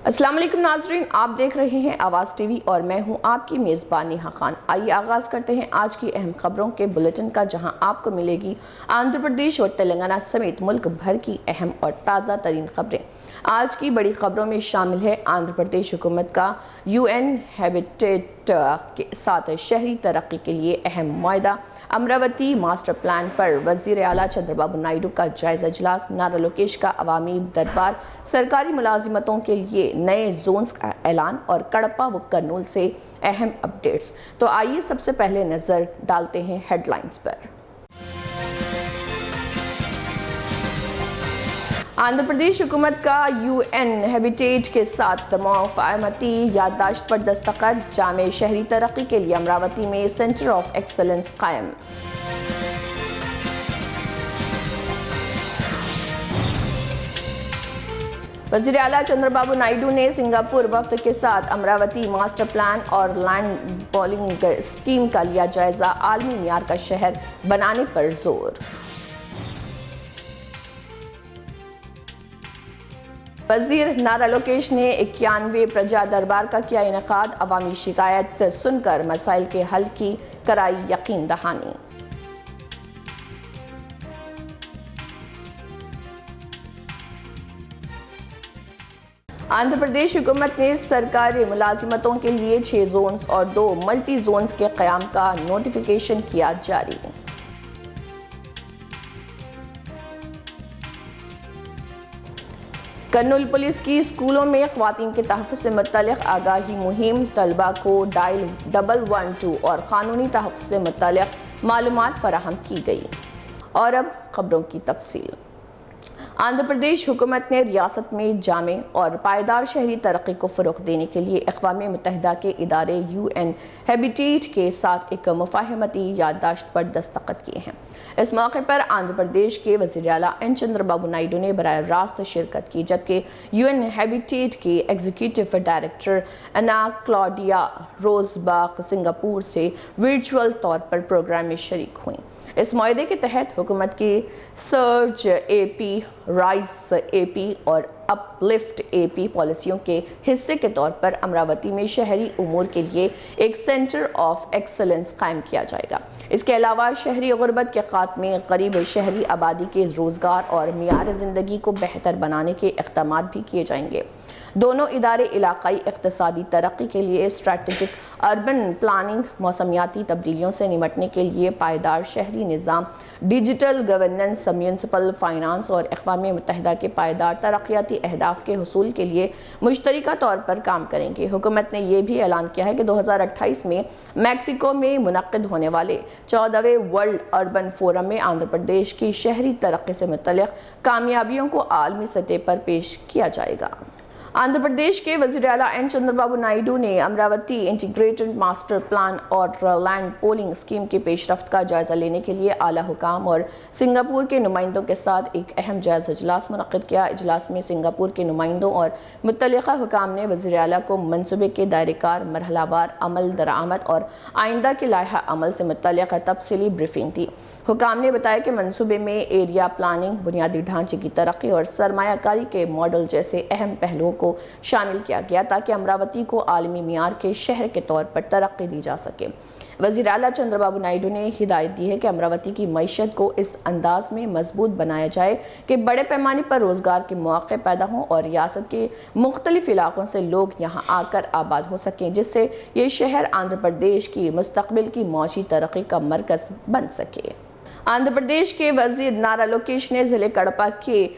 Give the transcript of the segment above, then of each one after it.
अस्सलाम वालेकुम नाजरीन, आप देख रहे हैं आवाज़ टीवी और मैं हूं आपकी मेज़बान नेहा खान। आइए आगाज़ करते हैं आज की अहम खबरों के बुलेटिन का, जहां आपको मिलेगी आंध्र प्रदेश और तेलंगाना समेत मुल्क भर की अहम और ताज़ा तरीन खबरें। आज की बड़ी खबरों में शामिल है आंध्र प्रदेश हुकूमत का UN हैबिटेट के साथ शहरी तरक्की के लिए अहम मुआहदा, अमरावती मास्टर प्लान पर वज़ीर आला चंद्रबाबू नायडू का जायजा इजलास, नारा लोकेश का अवामी दरबार, सरकारी मुलाजिमतों के लिए नए जोन्स का ऐलान और कड़पा व कर्नूल से अहम अपडेट्स। तो आइए सबसे पहले नजर डालते हैं हेडलाइंस पर। आंध्र प्रदेश हुकूमत का UN हैबिटेट के साथ मुआफ़ाहती याददाश्त पर दस्तखत, जामे शहरी तरक्की के लिए अमरावती में सेंटर ऑफ एक्सलेंस कायम। वज़ीर आला चंद्रबाबू नायडू ने सिंगापुर वफ्द के साथ अमरावती मास्टर प्लान और लैंड पॉलिंग स्कीम का लिया जायजा, आलमी मियार का शहर बनाने पर जोर। वज़ीर नारा लोकेश ने 91वें प्रजा दरबार का किया इनेकाद, अवामी शिकायत सुनकर मसाइल के हल की कराई यकीन दहानी। आंध्र प्रदेश हुकूमत ने सरकारी मुलाजिमतों के लिए 6 जोन्स और 2 मल्टी जोन्स के क़याम का नोटिफिकेशन किया जारी। कर्नूल पुलिस की स्कूलों में ख़वातीन के तहफ़्फ़ुज़ से मुतल्लिक़ आगाही मुहिम, तलबा को डायल 112 और क़ानूनी तहफ़्फ़ुज़ से मुतल्लिक़ मालूमात फ़राहम की गई। और अब खबरों की तफसील। आंध्र प्रदेश हुकूमत ने रियासत में जामे और पायदार शहरी तरक्की को फ़रोग़ देने के लिए अक़वाम मुत्तहिदा के इदारे UN हैबिटेट के साथ एक मुफ़ाहमती याददाश्त पर दस्तखत किए हैं। इस मौके पर आंध्र प्रदेश के वज़ीर आला N चंद्रबाबू नायडू ने बराह रास्त शिरकत की, जबकि UN हैबिटेट के एग्जीक्यूटिव डायरेक्टर एना क्लॉडिया रोज़बाग सिंगापुर से वर्चुअल तौर पर प्रोग्राम में शरीक हुई। इस मुआहदे के तहत हुकूमत की सर्ज AP, राइज AP और अपलिफ्ट AP पॉलिसियों के हिस्से के तौर पर अमरावती में शहरी उमूर के लिए एक सेंटर ऑफ एक्सलेंस कायम किया जाएगा। इसके अलावा शहरी गुर्बत के खात्मे, गरीब शहरी आबादी के रोज़गार और मियार ज़िंदगी को बेहतर बनाने के इक़दाम भी किए जाएंगे। दोनों इदारे इलाकाई इक़्तिसादी तरक्की के लिए स्ट्रैटेजिक अर्बन प्लानिंग, मौसमियाती तब्दीलियों से निमटने के लिए पायदार शहरी निज़ाम, डिजिटल गवर्नेंस, म्यूनसिपल फाइनेंस और अक़वाम मुत्तहिदा के पायदार तरक्याती अहदाफ के हुसूल के लिए मुश्तरका तौर पर काम करेंगे। हुकूमत ने यह भी ऐलान किया है कि 2028 में मैक्सिको में मुनक़्क़िद होने वाले 14वें वर्ल्ड अर्बन फोरम में आंध्र प्रदेश की शहरी तरक्की से मुतल्लिक़ कामयाबियों को आलमी सतह पर पेश किया जाएगा। आंध्र प्रदेश के वज़ीर आला N चंद्रबाबू नायडू ने अमरावती इंटीग्रेटेड मास्टर प्लान और लैंड पोलिंग स्कीम की पेशरफ्त का जायजा लेने के लिए आला हुकाम और सिंगापुर के नुमाइंदों के साथ एक अहम जायजा इजलास मुनक़्क़िद किया। इजलास में सिंगापुर के नुमाइंदों और मुत्तल्लिक़ा हुकाम ने वज़ीर आला को मनसूबे के दायरेकार, मरहलावार अमल दरामद और आइंदा के लाइहा अमल से मुतल्लिक़ तफसीली ब्रीफिंग दी। हुकाम ने बताया कि मनसूबे में एरिया प्लानिंग, बुनियादी ढांचे की तरक्की और सरमायाकारी के मॉडल जैसे अहम पहलुओं को शामिल किया गया, ताकि अमरावती को आलमी मियार के शहर के तौर पर तरक्की दी जा सके। वज़ीर आला चंद्रबाबू नायडू ने हिदायत दी है कि अमरावती की मईशत को इस अंदाज में मजबूत बनाया जाए कि बड़े पैमाने पर रोज़गार के मौके पैदा हों और रियासत के मुख्तलिफ इलाकों से लोग यहाँ आकर आबाद हो सकें, जिससे ये शहर आंध्र प्रदेश की मुस्तक़बिल की मौशी तरक्की का मरकज़ बन सके। आंध्र प्रदेश के वज़ीर नारा लोकेश ने ज़िले कड़पा के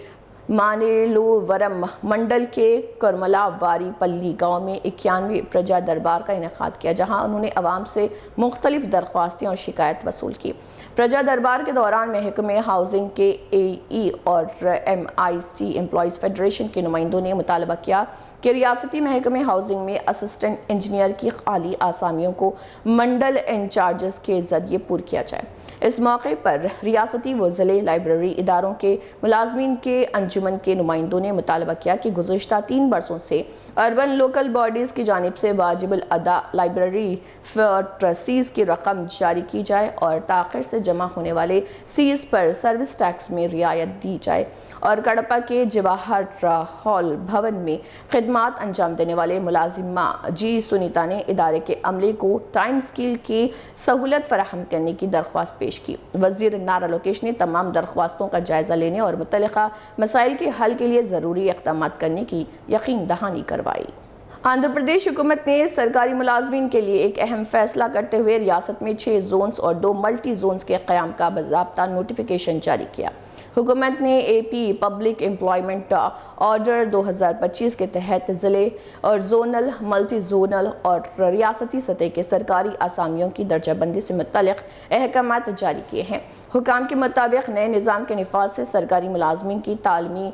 मानेलोवरम मंडल के करमला वारी पल्ली गाँव में 91वें प्रजा दरबार का इनेकाद किया, जहां उन्होंने अवाम से मुख्तलिफ दरख्वास्तें और शिकायत वसूल की। प्रजा दरबार के दौरान महकमे हाउसिंग के AE और MIC एम्प्लॉइज़ फेडरेशन के नुमाइंदों ने मुतालबा किया कि रियासती महकमे हाउसिंग में असिस्टेंट इंजीनियर की खाली आसामियों को मंडल इंचार्जेस के ज़रिए पूर किया जाए। इस मौके पर रियासती व ज़िले लाइब्रेरी इदारों के मुलाजमीन के अंजुमन अंजुमन के नुमाइंदों ने मुतालबा किया कि गुज़श्ता 3 बरसों से अर्बन लोकल बॉडीज़ की जानिब से वाजिबुल अदा लाइब्रेरी फॉर ट्रस्टीज़ की रकम जारी की जाए और ताख़िर से जमा होने वाले सीज़ पर सर्विस टैक्स में रियायत दी जाए और कड़पा के जवाहर हॉल भवन में खिदमात अंजाम देने वाले मुलाजिमा जी सुनीता ने इदारे के अमले को टाइम स्केल की सहूलत फराहम करने की दरख्वास्त पेश की। वज़ीर नारा लोकेश ने तमाम दरख्वास्तों का जायज़ा लेने और मुतल्लिक़ा मसाइल के हल के लिए ज़रूरी इक़दाम करने की यकीन दहानी करवाई। आंध्र प्रदेश हुकूमत ने सरकारी मुलाजमीन के लिए एक अहम फैसला करते हुए रियासत में 6 जोन्स और 2 मल्टी जोन्स के क़याम का बाज़ाब्ता नोटिफिकेशन जारी किया। हुकूमत ने AP पब्लिक एम्प्लॉयमेंट ऑर्डर 2025 के तहत ज़िले और जोनल, मल्टी जोनल और रियासती सतह के सरकारी असामियों की दर्जाबंदी से मुतल्लिक़ अहकामात जारी किए हैं। हुकाम के मुताबिक नए निज़ाम के निफाज़ से सरकारी मुलाजमीन की तालीमी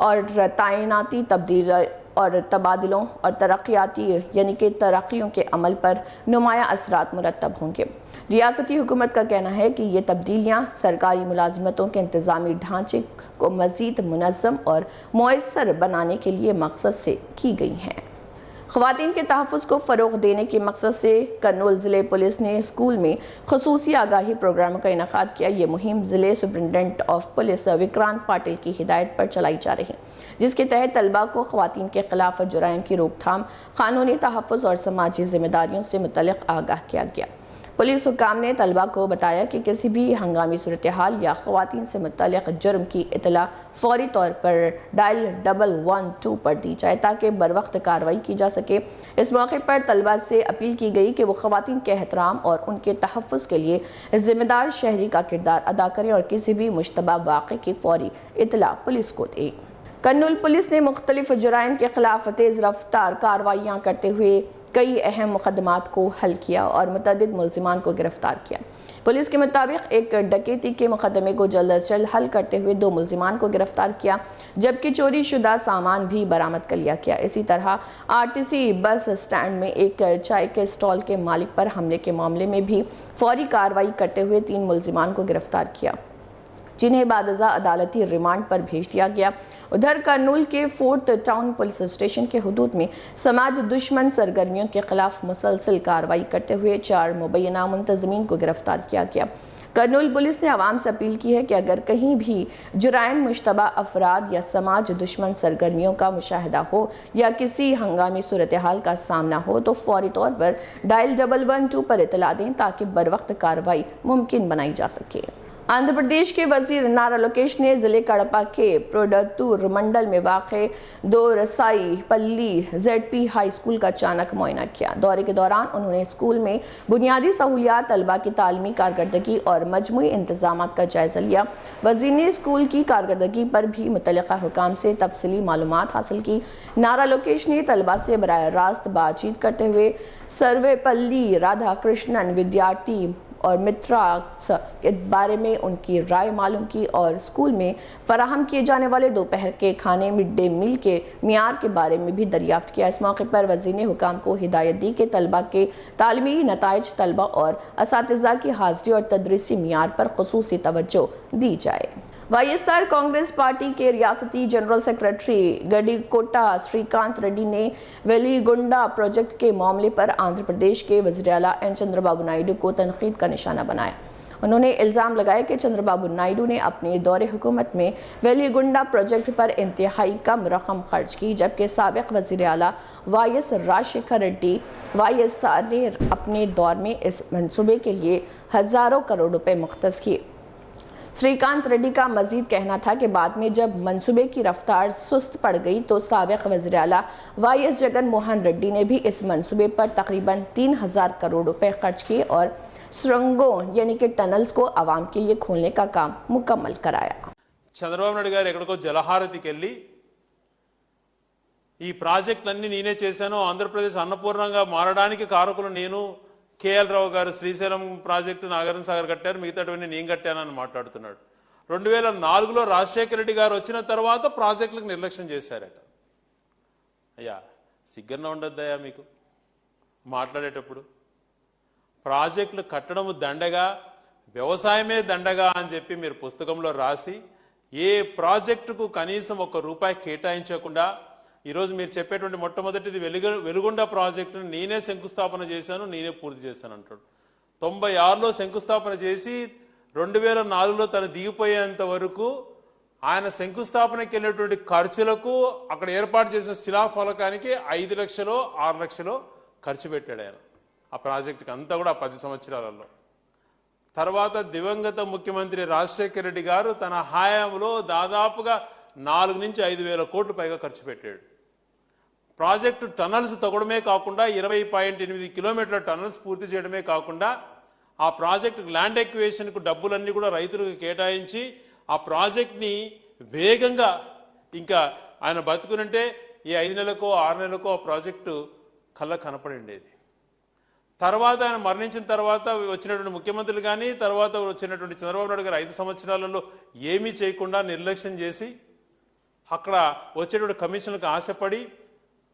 और तैनाती तब्दील और तबादलों और तरक्याती यानी कि तरक्कियों के अमल पर नुमायाँ असरात मुरतब होंगे। रियासती हुकूमत का कहना है कि ये तब्दीलियाँ सरकारी मुलाजमतों के इंतज़ामी ढांचे को मज़ीद मुनज़्ज़म और मुयस्सर बनाने के लिए मकसद से की गई हैं। ख़वातीन के तहफ़्फ़ुज़ को फ़रोग़ देने के मकसद से कर्नूल ज़िले पुलिस ने स्कूल में ख़ुसूसी आगाही प्रोग्राम का इनेकाद किया। ये मुहिम ज़िले superintendent of police Vikrant Patil की हिदायत पर चलाई जा रही, जिसके तहत तलबा को ख़वातीन के ख़िलाफ़ जुराइम की रोकथाम, क़ानूनी तहफ़्फ़ुज़ और समाजी ज़िम्मेदारियों से मुतल्लिक़ आगाह किया गया। पुलिस हुकाम ने तलबा को बताया कि किसी भी हंगामी सूरत हाल या ख़वातीन से मुतल्लिक़ जुर्म की इतला फ़ौरी तौर पर डायल 112 पर दी जाए ताकि बर वक्त कार्रवाई की जा सके। इस मौके पर तलबा से अपील की गई कि वो ख़वातीन के एहतराम और उनके तहफ़्फ़ुज़ के लिए ज़िम्मेदार शहरी का किरदार अदा करें और किसी भी मुश्तबा वाक़े की फ़ौरी इतला पुलिस को दें। कर्नूल पुलिस ने मुख्तलिफ जुराइम के ख़िलाफ़ तेज़ रफ्तार कार्रवाइयाँ करते हुए कई अहम मुकदमात को हल किया और मुतअद्दिद मुल्ज़िमान को गिरफ्तार किया। पुलिस के मुताबिक एक डकैती के मुकदमे को जल्द अज जल्द हल करते हुए 2 मुल्ज़िमान को गिरफ्तार किया, जबकि चोरी शुदा सामान भी बरामद कर लिया गया। इसी तरह RTC बस स्टैंड में एक चाय के स्टॉल के मालिक पर हमले के मामले में भी फौरी कार्रवाई करते हुए 3 मुल्ज़िमान को गिरफ्तार किया, जिन्हें बादज़ा अदालती रिमांड पर भेज दिया गया। उधर कर्नूल के 4th टाउन पुलिस स्टेशन के हुदूद में समाज दुश्मन सरगर्मियों के खिलाफ मुसलसल कार्रवाई करते हुए 4 मुबैना मुंतज़मीन को गिरफ्तार किया गया। कर्नूल पुलिस ने आवाम से अपील की है कि अगर कहीं भी जुराइम मुश्तबा अफराद या समाज दुश्मन सरगर्मियों का मुशाहिदा हो या किसी हंगामी सूरत हाल का सामना हो तो फौरी तौर पर डायल 112 पर इतला दें ताकि बर वक्त कार्रवाई मुमकिन बनाई जा सके। आंध्र प्रदेश के वज़ीर नारा लोकेश ने ज़िले कड़पा के प्रोडत्तूर मंडल में वाक़े 2 रसाई पल्ली ZP हाई स्कूल का अचानक मुआयना किया। दौरे के दौरान उन्होंने स्कूल में बुनियादी सहूलियात, तलबा की तालीमी कारकर्दगी और मजमूई इंतजामात का जायज़ा लिया। वज़ीर ने स्कूल की कारकर्दगी पर भी मुतल्लिक़ा हुकाम से तफसीली मालूमात हासिल की। नारा लोकेश ने तलबा से बराह रास्त बातचीत करते हुए सर्वेपल्ली राधा कृष्णन विद्यार्थी और मित्रास के बारे में उनकी राय मालूम की और स्कूल में फराहम किए जाने वाले दोपहर के खाने मिड डे मील के मियार के बारे में भी दरियाफ्त किया। इस मौके पर वज़ीर ने हुकाम को हिदायत दी कि तलबा के तालीमी नताइज, तलबा और असातिज़ा की हाज़िरी और तदरीसी मियार पर ख़ुसूसी तवज्जो दी जाए। YSR कांग्रेस पार्टी के रियासती जनरल सेक्रेटरी गडिकोटा श्रीकांत रेड्डी ने वेलिगोंडा प्रोजेक्ट के मामले पर आंध्र प्रदेश के वज़ीर आला एन चंद्रबाबू नायडू को तनकीद का निशाना बनाया। उन्होंने इल्ज़ाम लगाया कि चंद्रबाबू नायडू ने अपने दौरे हुकूमत में वेलिगोंडा प्रोजेक्ट पर इंतहाई कम रकम खर्च की, जबकि साबिक़ वज़ीर आला YS राजशेखर रेड्डी YSR ने अपने दौर में इस मनसूबे के लिए हज़ारों करोड़ रुपए मुख्तस किए। श्रीकांत रेड्डी का मजीद कहना था कि बाद में जब मंसूबे की रफ्तार सुस्त पड़ गई तो साबिक़ वज़ीर आला YS जगन मोहन रेड्डी ने भी इस मंसूबे पर तकरीबन 3000 करोड़ रुपए खर्च किए और सुरंगों यानी कि टनल्स को आवाम के लिए खोलने का काम मुकम्मल कराया। చంద్రబాబు నాయుడు గారు ఎక్కడికో జలహారతికి వెళ్ళి ఈ ప్రాజెక్టులన్నీ నేనే చేశాను, ఆంధ్రప్రదేశ్ అన్నపూర్ణంగా మారడానికి కారకులు నేను, KL రావు గారు శ్రీశైలం ప్రాజెక్టు నాగార్జున సాగర్ కట్టారు, మిగతావన్నీ నేను కట్టానని మాట్లాడుతున్నాడు. 2004లో రాజశేఖర రెడ్డి గారు వచ్చిన తర్వాత ప్రాజెక్టులకు నిర్లక్ష్యం చేశారట. అయ్యా సిగ్గన్నా ఉండొద్దయ్యా మీకు మాట్లాడేటప్పుడు. ప్రాజెక్టులు కట్టడం దండగా, వ్యవసాయమే దండగా అని చెప్పి మీరు పుస్తకంలో రాసి ఏ ప్రాజెక్టుకు కనీసం ₹1 కేటాయించకుండా ఈరోజు మీరు చెప్పేటువంటి మొట్టమొదటిది వెలుగొండ ప్రాజెక్టును నేనే శంకుస్థాపన చేశాను, నేనే పూర్తి చేశాను అంటాడు. 96లో శంకుస్థాపన చేసి 2004లో తను దిగిపోయేంత వరకు ఆయన శంకుస్థాపనకి వెళ్ళినటువంటి ఖర్చులకు అక్కడ ఏర్పాటు చేసిన శిలాఫలకానికి 5 లక్షలు 6 లక్షలు ఖర్చు పెట్టాడు ఆయన ఆ ప్రాజెక్టుకి అంతా కూడా 10 సంవత్సరాలలో. తర్వాత దివంగత ముఖ్యమంత్రి రాజశేఖర రెడ్డి గారు తన హయాంలో దాదాపుగా 4 నుంచి 5 వేల కోట్లు పైగా ఖర్చు పెట్టాడు. ప్రాజెక్టు టనల్స్ తవ్వడమే కాకుండా 20.8 కిలోమీటర్ల టనల్స్ పూర్తి చేయడమే కాకుండా ఆ ప్రాజెక్టు ల్యాండ్ ఎక్విజిషన్కు డబ్బులన్నీ కూడా రైతులకు కేటాయించి ఆ ప్రాజెక్ట్ని వేగంగా ఇంకా ఆయన బతుకునంటే ఈ 5 నెలలకో 6 నెలలకో ఆ ప్రాజెక్టు కళ్ళ కనపడి ఉండేది. తర్వాత ఆయన మరణించిన తర్వాత వచ్చినటువంటి ముఖ్యమంత్రులు కానీ తర్వాత వచ్చినటువంటి చంద్రబాబు నాయుడు గారు 5 సంవత్సరాలలో ఏమీ చేయకుండా నిర్లక్ష్యం చేసి అక్కడ వచ్చేటువంటి కమిషన్లకు ఆశపడి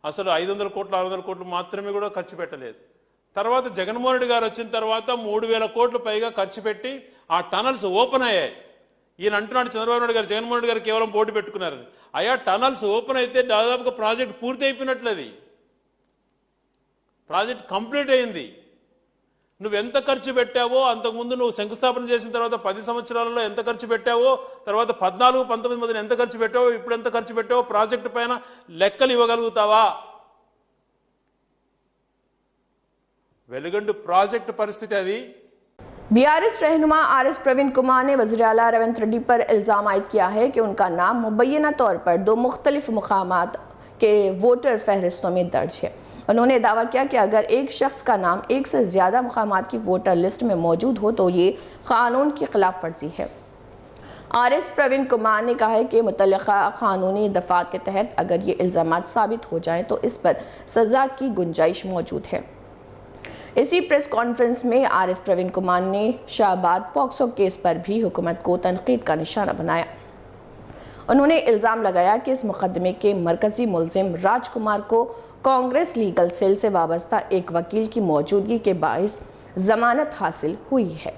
అసలు 500 కోట్లు 600 కోట్లు మాత్రమే కూడా ఖర్చు పెట్టలేదు. తర్వాత జగన్మోహన్ రెడ్డి గారు వచ్చిన తర్వాత 3,000 కోట్లు పైగా ఖర్చు పెట్టి ఆ టనల్స్ ఓపెన్ అయ్యాయి. ఈయన అంటున్నాడు చంద్రబాబు నాయుడు గారు జగన్మోహన్ రెడ్డి గారు కేవలం పోటీ పెట్టుకున్నారని. అయ్యా టనల్స్ ఓపెన్ అయితే దాదాపుగా ప్రాజెక్ట్ పూర్తి అయిపోయినట్లది, ప్రాజెక్ట్ కంప్లీట్ అయింది. నువ్వెంత ఖర్చు పెట్టావో అంతకుముందు నువ్వు శంకుస్థాపన చేసిన తర్వాత 10 సంవత్సరాలలో ఎంత ఖర్చు పెట్టావో, తర్వాత 14, 19 మధ్యన ఎంత ఖర్చు పెట్టావో, ఇప్పుడు ఎంత ఖర్చు పెట్టావో ప్రాజెక్టు పైన లెక్కలు ఇవ్వగలుగుతావా? వెలుగండు ప్రాజెక్టు పరిస్థితి అది. बीआरएस रहनुमा आरएस प्रवीण कुमार ने वज़ीर आला रेवंत रेड्डी पर इल्ज़ाम आयद किया है कि उनका नाम मुबैना तौर पर 2 मुख्तलिफ मुकामात के वोटर फहरिस्तों में दर्ज है। उन्होंने दावा किया कि अगर एक शख्स का नाम 1 से ज़्यादा मुकामात की वोटर लिस्ट में मौजूद हो तो ये कानून की खिलाफ वर्जी है। आरएस प्रवीण कुमार ने कहा है कि मुतल्लिका कानूनी दफात के तहत अगर ये इल्ज़ामात साबित हो जाएं तो इस पर सज़ा की गुंजाइश मौजूद है। इसी प्रेस कॉन्फ्रेंस में आरएस प्रवीण कुमार ने शाहबाद पॉक्सो केस पर भी हुकूमत को तनकीद का निशाना बनाया। उन्होंने इल्ज़ाम लगाया कि इस मुकदमे के मरकजी मुलजिम राजकुमार को कांग्रेस लीगल सेल से वाबस्ता एक वकील की मौजूदगी के बाइस जमानत हासिल हुई है।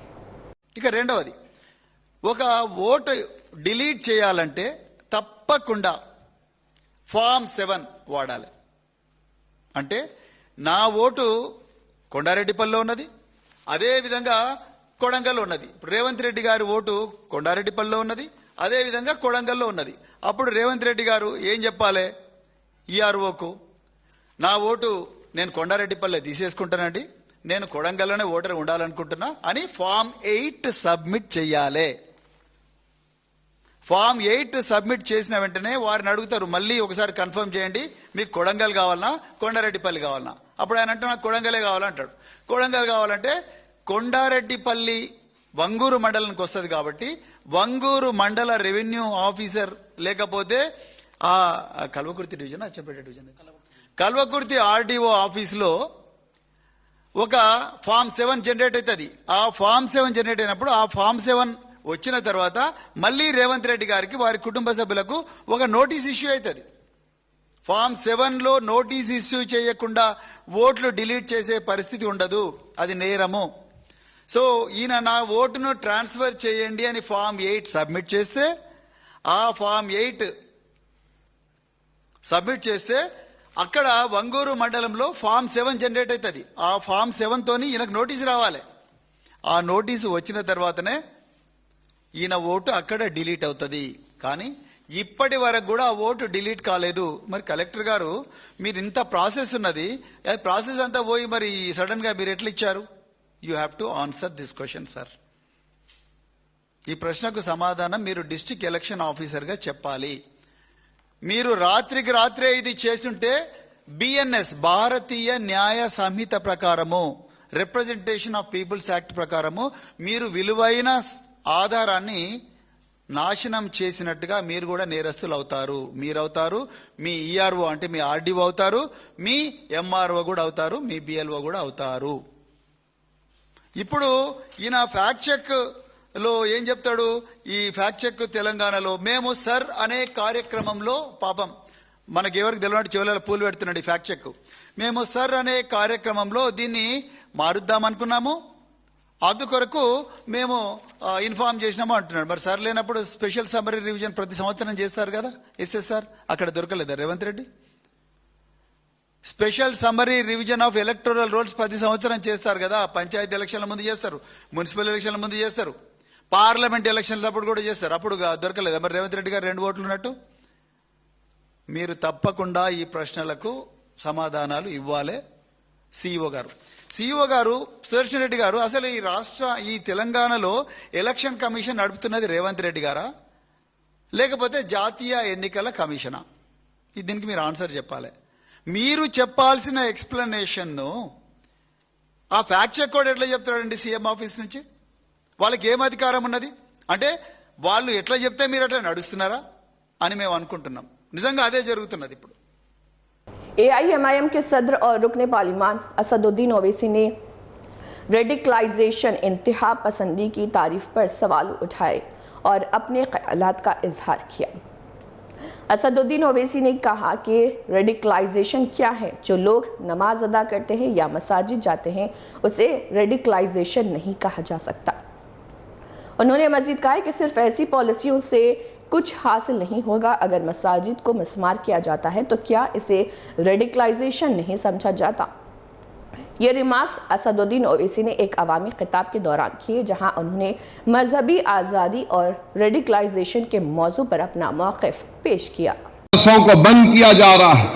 ఇక రెండవది, ఒక ఓటు డిలీట్ చేయాలంటే తప్పకుండా ఫామ్ 7 వాడాలి. అంటే నా ఓటు కొండారెడ్డిపల్లిలో ఉన్నది, అదే విధంగా కొడంగల్లో ఉన్నది. ఇప్పుడు రేవంత్ రెడ్డి గారి ఓటు కొండారెడ్డిపల్లిలో ఉన్నది, అదే విధంగా కొడంగల్లో ఉన్నది. అప్పుడు రేవంత్ రెడ్డి గారు ఏం చెప్పాలి ఈఆర్ఓకు? నా ఓటు నేను కొండారెడ్డిపల్లి తీసేసుకుంటానండి, నేను కొడంగల్లోనే ఓటర్ ఉండాలనుకుంటున్నా అని ఫామ్ 8 సబ్మిట్ చెయ్యాలి. ఫామ్ 8 సబ్మిట్ చేసిన వెంటనే వారిని అడుగుతారు, మళ్ళీ ఒకసారి కన్ఫర్మ్ చేయండి, మీకు కొడంగల్ కావాలన్నా కొండారెడ్డిపల్లి కావాలన్నా? అప్పుడు ఆయన అంటే నాకు కొడంగలే కావాలంటాడు. కొడంగల్ కావాలంటే కొండారెడ్డిపల్లి వంగూరు మండలానికి వస్తుంది కాబట్టి వంగూరు మండల రెవెన్యూ ఆఫీసర్ లేకపోతే ఆ Kalwakurthy division, Achampet division, Kalwakurthy RDO ఆఫీసులో ఒక ఫామ్ 7 జనరేట్ అవుతుంది. ఆ ఫామ్ 7 జనరేట్ అయినప్పుడు ఆ ఫామ్ 7 వచ్చిన తర్వాత మళ్ళీ రేవంత్ రెడ్డి గారికి వారి కుటుంబ సభ్యులకు ఒక నోటీస్ ఇష్యూ అవుతుంది. ఫామ్ 7లో నోటీస్ ఇష్యూ చేయకుండా ఓట్లు డిలీట్ చేసే పరిస్థితి ఉండదు, అది నేరము. సో ఈయన నా ఓటును ట్రాన్స్ఫర్ చేయండి అని ఫామ్ 8 సబ్మిట్ చేస్తే, ఆ ఫామ్ 8 సబ్మిట్ చేస్తే అక్కడ వంగూరు మండలంలో ఫామ్ 7 జనరేట్ అవుతుంది. ఆ ఫామ్ 7తోని ఈయనకు నోటీసు రావాలి. ఆ నోటీసు వచ్చిన తర్వాతనే ఈయన ఓటు అక్కడ డిలీట్ అవుతుంది. కానీ ఇప్పటి వరకు కూడా ఆ ఓటు డిలీట్ కాలేదు. మరి కలెక్టర్ గారు, మీరు ఇంత ప్రాసెస్ ఉన్నది, ప్రాసెస్ అంతా పోయి మరి సడన్ గా మీరు ఎట్లా ఇచ్చారు? You have to answer this question sir. ఈ ప్రశ్నకు సమాధానం మీరు డిస్ట్రిక్ట్ ఎలక్షన్ ఆఫీసర్ గా చెప్పాలి. మీరు రాత్రికి రాత్రే ఇది చేసుంటే బిఎన్ఎస్ భారతీయ న్యాయ సంహిత ప్రకారము, రిప్రజెంటేషన్ ఆఫ్ పీపుల్స్ యాక్ట్ ప్రకారము మీరు విలువైన ఆధారాన్ని నాశనం చేసినట్టుగా మీరు కూడా నేరస్తులు అవుతారు. మీరవుతారు, మీ ఈఆర్ఓ అంటే మీ ఆర్డీఓ అవుతారు, మీ ఎంఆర్ఓ కూడా అవుతారు, మీ బిఎల్ఓ కూడా అవుతారు. ఇప్పుడు ఈయన ఫ్యాక్ట్ చెక్ లో ఏం చెప్తాడు? ఈ ఫ్యాక్ట్ చెక్ తెలంగాణలో మేము సర్ అనే కార్యక్రమంలో, పాపం మనకి ఎవరికి తెలియనట్టు చెవులలో పూలు పెడుతున్నాడు ఈ ఫ్యాక్ట్ చెక్. మేము సర్ అనే కార్యక్రమంలో దీన్ని మారుద్దామనుకున్నాము, అందుకొరకు మేము ఇన్ఫార్మ్ చేసినాము అంటున్నాడు. మరి సార్ లేనప్పుడు స్పెషల్ సమ్మరీ రివిజన్ ప్రతి సంవత్సరం చేస్తారు కదా ఎస్ఎస్ఆర్, అక్కడ దొరకలేదా Revanth Reddy? Special summary revision of electoral rolls ప్రతి సంవత్సరం చేస్తారు కదా. పంచాయతీ ఎలక్షన్ల ముందు చేస్తారు, మున్సిపల్ ఎలక్షన్ల ముందు చేస్తారు, పార్లమెంట్ ఎలక్షన్ల అప్పుడు కూడా చేస్తారు. అప్పుడు దొరకలేదా మరి రేవంత్ రెడ్డి గారు 2 ఓట్లు ఉన్నట్టు? మీరు తప్పకుండా ఈ ప్రశ్నలకు సమాధానాలు ఇవ్వాలి. సిఇఓ గారు సుదర్శన్ రెడ్డి గారు, అసలు ఈ తెలంగాణలో ఎలక్షన్ కమిషన్ నడుపుతున్నది రేవంత్ రెడ్డి గారా లేకపోతే జాతీయ ఎన్నికల కమిషనా? దీనికి మీరు ఆన్సర్ చెప్పాలి. మీరు చెప్పాల్సిన ఎక్స్ప్లెనేషన్ ఆ ఫ్యాక్ట్ చెక్ కూడా ఎట్లా చెప్తాడండి సీఎం ఆఫీస్ నుంచి? వాళ్ళకి ఏం అధికారం ఉన్నది? అంటే వాళ్ళు ఎట్లా చెప్తే మీరు అట్లా నడుస్తున్నారా అని మేము అనుకుంటున్నాం. నిజంగా అదే జరుగుతున్నది ఇప్పుడు. AIMIM के सदर और रुकन पार्लिमान असदुद्दीन ओवैसी ने रेडिकलाइजेशन इंतहा पसंदी की तारीफ पर सवाल उठाए और अपने ख्यालात का इजहार किया। असदुद्दीन ओवैसी ने कहा कि रेडिकलाइजेशन क्या है? जो लोग नमाज अदा करते हैं या मसाजिद जाते हैं उसे रेडिकलाइजेशन नहीं कहा जा सकता। उन्होंने मजीद कहा कि सिर्फ ऐसी पॉलिसियों से कुछ हासिल नहीं होगा। अगर मसाजिद को मिसमार किया जाता है तो क्या इसे रेडिकलाइजेशन नहीं समझा जाता? ये रिमार्क्स असदुद्दीन ओवैसी ने एक अवामी खिताब के दौरान किए, जहां उन्होंने मजहबी आज़ादी और रेडिकलाइजेशन के मौजू पर अपना मौक़िफ़ पेश किया। को बंद किया जा रहा है।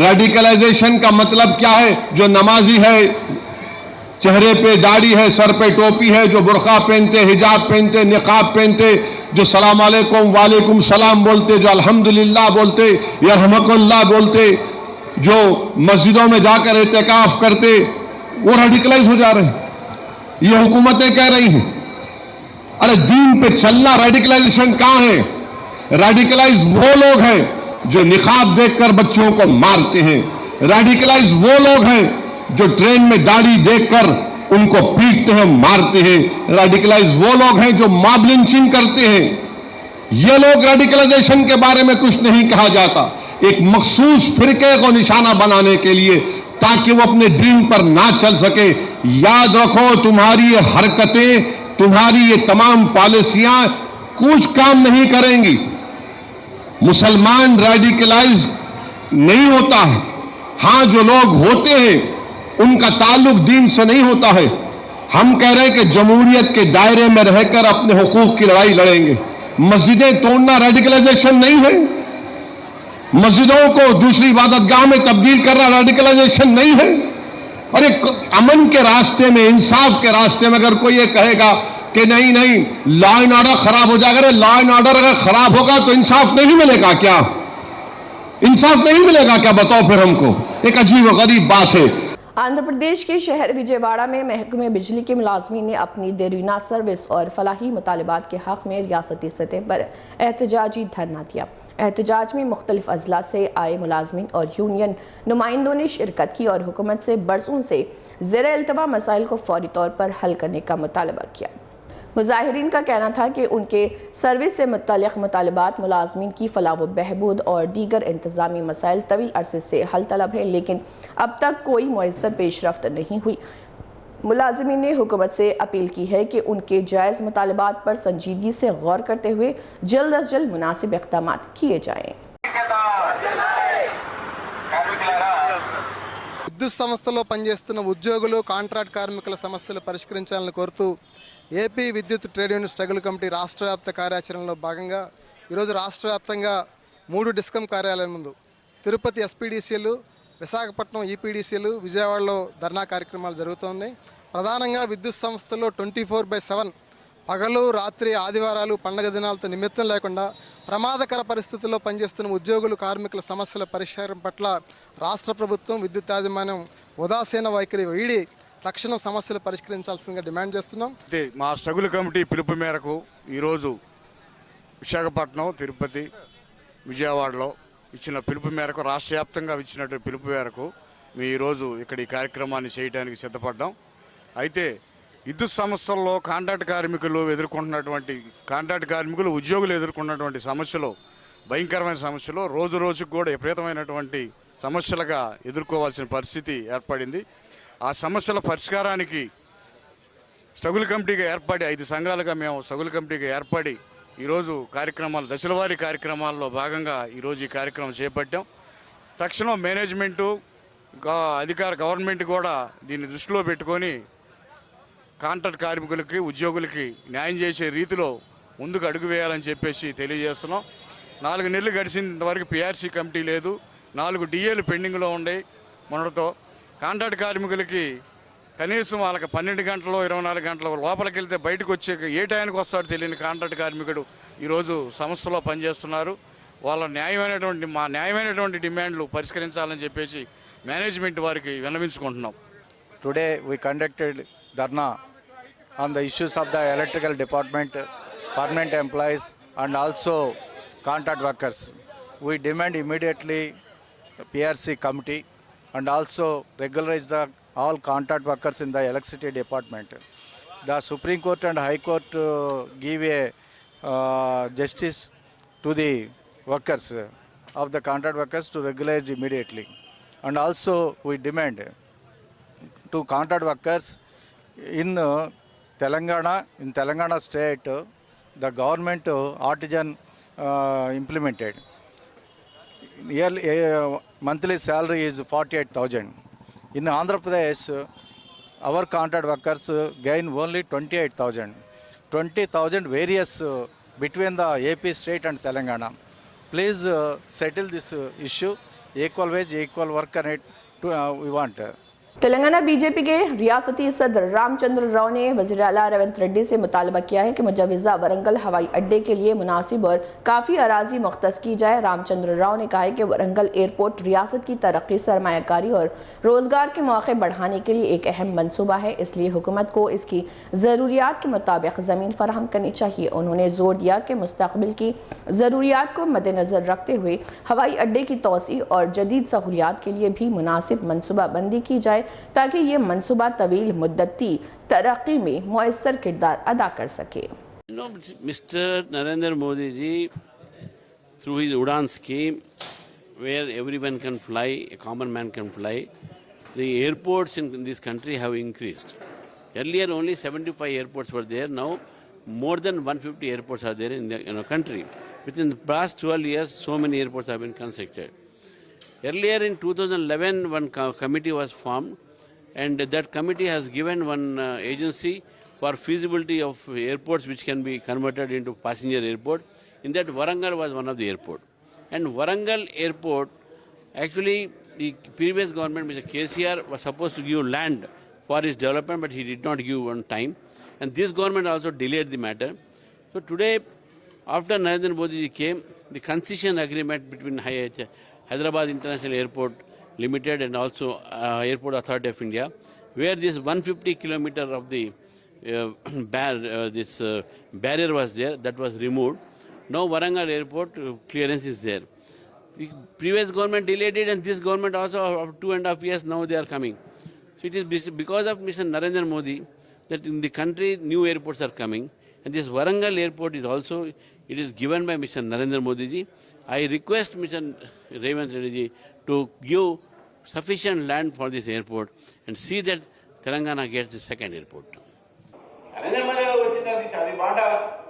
रेडिकलाइजेशन का मतलब क्या है? जो नमाजी है, चेहरे पे दाढ़ी है, सर पे टोपी है, जो बुर्का पहनते, हिजाब पहनते, निकाब पहनते, जो सलाम अलैकुम वालेकुम सलाम बोलते, जो अल्हम्दुलिल्लाह बोलते, यरहमकुल्लाह बोलते, जो मस्जिदों में जाकर इत्तिकाफ करते, वो रेडिकलाइज हो जा रहे हैं। ये हुकूमतें कह रही हैं। अरे दीन पे चलना रेडिकलाइजेशन कहां है? रेडिकलाइज वो लोग हैं जो निकाब देखकर बच्चों को मारते हैं। रेडिकलाइज वो लोग हैं जो ट्रेन में दाढ़ी देखकर उनको पीटते हैं, मारते हैं। रेडिकलाइज वो लोग हैं जो मॉब लिंचिंग करते हैं। ये लोग रेडिकलाइजेशन के बारे में कुछ नहीं कहा जाता। एक मखसूस फिरके को निशाना बनाने के लिए, ताकि वो अपने दीन पर ना चल सके। याद रखो, तुम्हारी ये हरकतें, तुम्हारी ये तमाम पॉलिसियां कुछ काम नहीं करेंगी। मुसलमान रेडिकलाइज नहीं होता है। हां, जो लोग होते हैं उनका ताल्लुक दीन से नहीं होता है। हम कह रहे हैं कि जमहूरियत के दायरे में रहकर अपने हुकूक की लड़ाई लड़ेंगे। मस्जिदें तोड़ना रेडिकलाइजेशन नहीं है। मस्जिदों को दूसरी इबादतगाह में तब्दील करना रेडिकलाइजेशन नहीं है। और एक अमन के रास्ते में, इंसाफ के रास्ते में अगर कोई ये कहेगा कि नहीं लॉ एंड ऑर्डर खराब हो जाएगा, लॉ एंड ऑर्डर अगर खराब होगा तो इंसाफ नहीं मिलेगा क्या? इंसाफ नहीं मिलेगा क्या? बताओ फिर हमको। एक अजीब व गरीब बात है। आंध्र प्रदेश के शहर विजयवाड़ा में महकमे बिजली के मुलाजमीन ने अपनी देरीना सर्विस और फलाही मुतालबात के हक में रियासती सतह पर एहतजाजी धरना दिया। एहतजाज में मुख्तलिफ अजला से आए मुलाजमीन और यूनियन नुमाइंदों ने शिरकत की और हुकूमत से बरसों से ज़ेर इल्तवा मसाइल को फौरी तौर पर हल करने का मुतालबा किया। मुजाहिरीन का कहना था कि उनके सर्विस से मुतल्लिक़ मुतालबात, मुलाजमीन की फलाह व बहबूद और दीगर इंतज़ामी मसाइल तवील अरसे से हल तलब हैं, लेकिन अब तक कोई मुयस्सर पेशरफ्त नहीं हुई। मुलाजमीन ने हुकूमत से अपील की है कि उनके जायज़ मुतालबात पर संजीदगी से गौर करते हुए जल्द अज जल्द मुनासिब इक़दामात किए जाएँ। విద్యుత్ సంస్థలో పనిచేస్తున్న ఉద్యోగులు, కాంట్రాక్ట్ కార్మికుల సమస్యలు పరిష్కరించాలని కోరుతూ ఏపీ విద్యుత్ ట్రేడ్ యూనియన్ స్ట్రగుల్ కమిటీ రాష్ట్ర వ్యాప్త కార్యాచరణలో భాగంగా ఈరోజు రాష్ట్ర వ్యాప్తంగా 3 డిస్కం కార్యాలయం ముందు తిరుపతి ఎస్పీడీసీలు, విశాఖపట్నం ఈపీడీసీలు, విజయవాడలో ధర్నా కార్యక్రమాలు జరుగుతున్నాయి. ప్రధానంగా విద్యుత్ సంస్థలో 24/7 పగలు, రాత్రి, ఆదివారాలు, పండగ దినాలతో నిమిత్తం లేకుండా ప్రమాదకర పరిస్థితుల్లో పనిచేస్తున్న ఉద్యోగులు, కార్మికుల సమస్యల పరిష్కారం పట్ల రాష్ట్ర ప్రభుత్వం, విద్యుత్ యాజమాన్యం ఉదాసీన వైఖరి వీడి తక్షణం సమస్యలు పరిష్కరించాల్సిందిగా డిమాండ్ చేస్తున్నాం. మా స్ట్రగుల్ కమిటీ పిలుపు మేరకు ఈరోజు విశాఖపట్నం, తిరుపతి, విజయవాడలో ఇచ్చిన పిలుపు మేరకు, రాష్ట్ర వ్యాప్తంగా ఇచ్చినటువంటి పిలుపు మేరకు మేము ఈరోజు ఇక్కడ ఈ కార్యక్రమాన్ని చేయడానికి సిద్ధపడ్డాం. అయితే విద్యుత్ సంస్థల్లో కాంట్రాక్ట్ కార్మికులు ఉద్యోగులు ఎదుర్కొన్నటువంటి సమస్యలు భయంకరమైన సమస్యలు, రోజు రోజుకు కూడా విపరీతమైనటువంటి సమస్యలుగా ఎదుర్కోవాల్సిన పరిస్థితి ఏర్పడింది. ఆ సమస్యల పరిష్కారానికి స్ట్రగుల్ కమిటీగా ఏర్పడి 5 సంఘాలుగా మేము స్ట్రగుల్ కమిటీగా ఏర్పడి ఈరోజు కార్యక్రమాలు దశలవారీ కార్యక్రమాల్లో భాగంగా ఈరోజు ఈ కార్యక్రమం చేపట్టాం. తక్షణం మేనేజ్మెంటు గవర్నమెంట్ కూడా దీన్ని దృష్టిలో పెట్టుకొని కాంట్రాక్ట్ కార్మికులకి ఉద్యోగులకి న్యాయం చేసే రీతిలో ముందుకు అడుగు వేయాలని చెప్పేసి తెలియజేస్తున్నాం. 4 నెలలు గడిచింది, ఇంతవరకు పిఆర్సీ కమిటీ లేదు. 4 డిఏలు పెండింగ్లో ఉన్నాయి. మొన్నటితో కాంట్రాక్ట్ కార్మికులకి కనీసం వాళ్ళకి 12 గంటలు 24 గంటల లోపలికి వెళ్తే బయటకు వచ్చే ఏ టైంకి వస్తాడో తెలియని కాంట్రాక్ట్ కార్మికుడు ఈరోజు సంస్థలో పనిచేస్తున్నారు. వాళ్ళ న్యాయమైనటువంటి డిమాండ్లు పరిష్కరించాలని చెప్పేసి మేనేజ్మెంట్ వారికి విన్నవించుకుంటున్నాం. Today we conducted dharna on the issues of the electrical department, permanent employees and also contract workers. We demand immediately PRC committee and also regularize all contract workers in the electricity department. The Supreme Court and High Court give a justice to the workers of the contract workers to regularize immediately. And also we demand to contract workers in Telangana state, the government artisan implemented. Yearly monthly salary is 48,000. In Andhra Pradesh, our contract workers gain only 28,000. 20,000 various between the AP state and Telangana. Please settle this issue. Equal wage, equal work rate we want. Telangana BJP के रियासती सदर रामचंद्र राव ने वज़ीर आला रेवंत रेड्डी से मुतालबा किया है कि मुजव्वज़ा वरंगल हवाई अड्डे के लिए मुनासिब और काफ़ी अराजी मुख्तस की जाए। रामचंद्र राव ने कहा है कि वरंगल एयरपोर्ट रियासत की तरक्की, सरमायाकारी और रोज़गार के मौके बढ़ाने के लिए एक अहम मनसूबा है, इसलिए हुकूमत को इसकी ज़रूरियात के मुताबिक ज़मीन फराहम करनी चाहिए। उन्होंने जोर दिया कि मुस्तक़बिल की ज़रूरियात को मद्देनज़र रखते हुए हवाई अड्डे की तोसी और जदीद सहूलियात के लिए भी मुनासिब मनसूबा बंदी की जाए ताकि ये मनसूबा तवील मुद्दती तरक्की में मुयस्सर किरदार अदा कर सके। Mr. Narendra Modi ji, through his Udan scheme, where everyone can fly, a common man can fly, the airports in this country have increased. Earlier only 75 airports were there, now more than 150 airports are there in the country. Within the past 12 years, so many airports have been constructed. Earlier in 2011, one committee was formed, and that committee has given one agency for feasibility of airports which can be converted into passenger airport. In that, Warangal was one of the airport. And Warangal airport, actually the previous government, Mr. KCR, was supposed to give land for its development, but he did not give on time. And this government also delayed the matter. So today, after Narendra Modi ji came, the concession agreement between Hyderabad International Airport Limited and also Airport Authority of India, where this 150 kilometer of the barrier was there, that was removed. Now Warangal Airport clearance is there. The previous government delayed it, and this government also of 2.5 years now they are coming. So it is because of Mr. Narendra Modi that in the country new airports are coming, and this Warangal Airport is also, it is given by Mr. Narendra Modi ji. I request Mr. Revanth Reddy ji to give sufficient land for this airport and see that Telangana gets the second airport. Narendra Modi గారు వచ్చిన అది మాట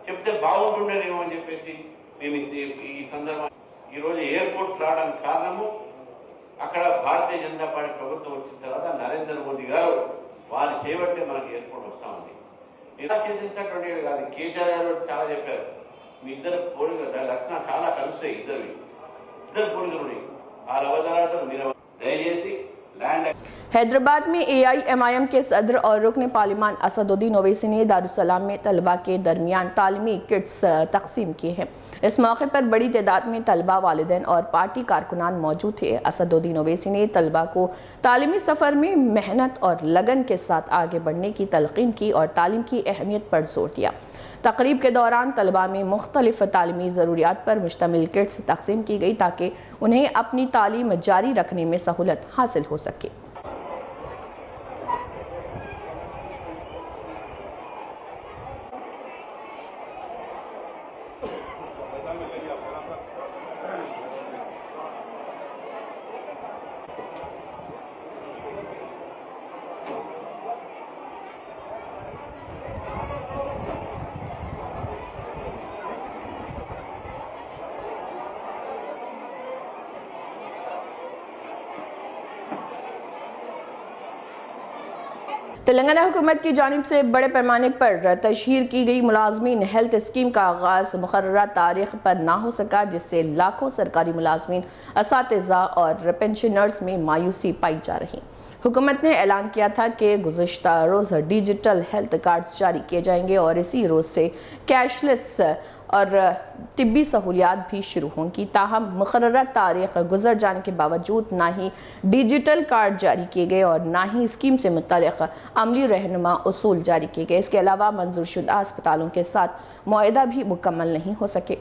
చెప్తే బాగుంటుండేమో అని చెప్పేసి నేను ఈ సందర్భం ఈరోజు ఎయిర్పోర్ట్ రావడానికి కారణము అక్కడ భారతీయ జనతా పార్టీ ప్రభుత్వం వచ్చిన తర్వాత నరేంద్ర మోదీ గారు వారు చేయబట్టే మనకి ఎయిర్పోర్ట్ వస్తా ఉంది. ఇలా చేసినటువంటి కాదు, కేసీఆర్ గారు చాలా చెప్పారు, మీ ఇద్దరు పోలిక లక్షణాలు చాలా కలుస్తాయి, ఇద్దరు పోలికలు ఉన్నాయి. ఆ రవదారాలతో మీరు దయచేసి ల్యాండ్. हैदराबाद में AIMIM के सदर और रुकन पार्लिमान असदुद्दीन ओवैसी ने दारुसलाम में तलबा के दरमियान तालीमी किट्स तकसीम किए हैं। इस मौके पर बड़ी तादाद में तलबा, वालिदैन और पार्टी कारकुनान मौजूद थे। असदुद्दीन ओवैसी ने तलबा को तालीमी सफ़र में मेहनत और लगन के साथ आगे बढ़ने की तलकीन की और तालीम की अहमियत पर जोर दिया। तकरीब के दौरान तलबा में मुख्तलिफ तालीमी ज़रूरियात पर मुश्तमिल किट्स तकसीम की गई ताकि उन्हें अपनी तालीम जारी रखने में सहूलत हासिल हो सके। تلنگانہ حکومت کی جانب سے بڑے پیمانے پر تشہیر کی گئی ملازمین ہیلتھ اسکیم کا آغاز مقررہ تاریخ پر نہ ہو سکا، جس سے لاکھوں سرکاری ملازمین، اساتذہ اور پینشنرز میں مایوسی پائی جا رہی۔ حکومت نے اعلان کیا تھا کہ گزشتہ روز ڈیجیٹل ہیلتھ کارڈز جاری کیے جائیں گے اور اسی روز سے کیش لیس اور طبی سہولیات بھی شروع ہوں گی، تاہم مقررہ تاریخ گزر جانے کے باوجود نہ ہی ڈیجیٹل کارڈ جاری کیے گئے اور نہ ہی اسکیم سے متعلق عملی رہنما اصول جاری کیے گئے۔ اس کے علاوہ منظور شدہ اسپتالوں کے ساتھ معاہدہ بھی مکمل نہیں ہو سکے۔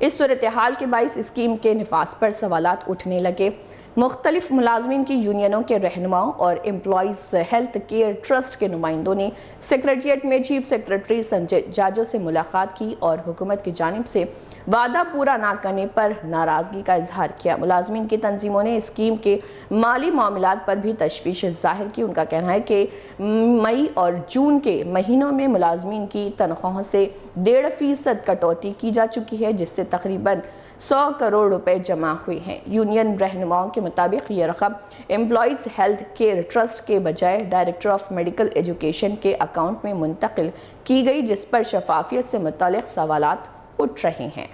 اس صورتحال کے باعث اسکیم کے نفاذ پر سوالات اٹھنے لگے۔ مختلف ملازمین کی یونینوں کے رہنماؤں اور امپلائیز ہیلتھ کیئر ٹرسٹ کے نمائندوں نے سیکریٹریٹ میں چیف سیکریٹری سنجے جاجو سے ملاقات کی اور حکومت کی جانب سے وعدہ پورا نہ کرنے پر ناراضگی کا اظہار کیا۔ ملازمین کی تنظیموں نے اسکیم کے مالی معاملات پر بھی تشویش ظاہر کی۔ ان کا کہنا ہے کہ مئی اور جون کے مہینوں میں ملازمین کی تنخواہوں سے 1.5% کٹوتی کی جا چکی ہے، جس سے تقریباً 100 کروڑ روپے جمع ہوئے ہیں۔ یونین رہنماؤں کے مطابق یہ رقم امپلائیز ہیلتھ کیئر ٹرسٹ کے بجائے ڈائریکٹر آف میڈیکل ایجوکیشن کے اکاؤنٹ میں منتقل کی گئی، جس پر شفافیت سے متعلق سوالات اٹھ رہے ہیں۔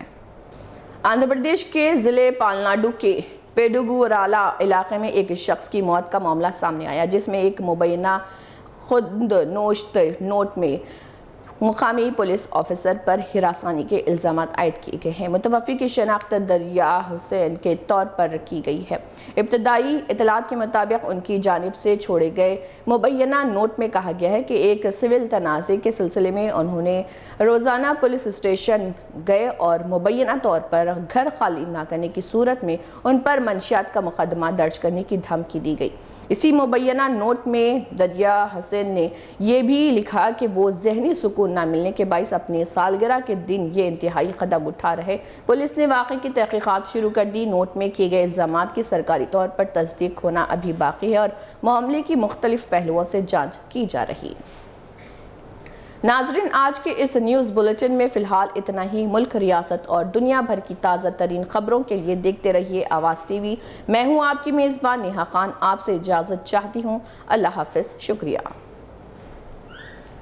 آندھرا پردیش کے ضلع پالناڈو کے پیڈوگورالا علاقے میں ایک شخص کی موت کا معاملہ سامنے آیا، جس میں ایک مبینہ خود نوشت نوٹ میں مقامی پولیس آفیسر پر ہراسانی کے الزامات عائد کیے گئے ہیں۔ متوفی کی شناخت دریا حسین کے طور پر کی گئی ہے۔ ابتدائی اطلاعات کے مطابق ان کی جانب سے چھوڑے گئے مبینہ نوٹ میں کہا گیا ہے کہ ایک سول تنازع کے سلسلے میں انہوں نے روزانہ پولیس اسٹیشن گئے اور مبینہ طور پر گھر خالی نہ کرنے کی صورت میں ان پر منشیات کا مقدمہ درج کرنے کی دھمکی دی گئی۔ اسی مبینہ نوٹ میں دریا حسین نے یہ بھی لکھا کہ وہ ذہنی سکون نہ ملنے کے باعث اپنی سالگرہ کے دن یہ انتہائی قدم اٹھا رہے۔ پولیس نے واقعے کی تحقیقات شروع کر دی۔ نوٹ میں کیے گئے الزامات کی سرکاری طور پر تصدیق ہونا ابھی باقی ہے اور معاملے کی مختلف پہلوؤں سے جانچ کی جا رہی ہے۔ ناظرین، آج کے اس نیوز بلیٹن میں فی الحال اتنا ہی۔ ملک، ریاست اور دنیا بھر کی تازہ ترین خبروں کے لیے دیکھتے رہیے آواز ٹی وی۔ میں ہوں آپ کی میزبان نیہا خان، آپ سے اجازت چاہتی ہوں۔ اللہ حافظ، شکریہ۔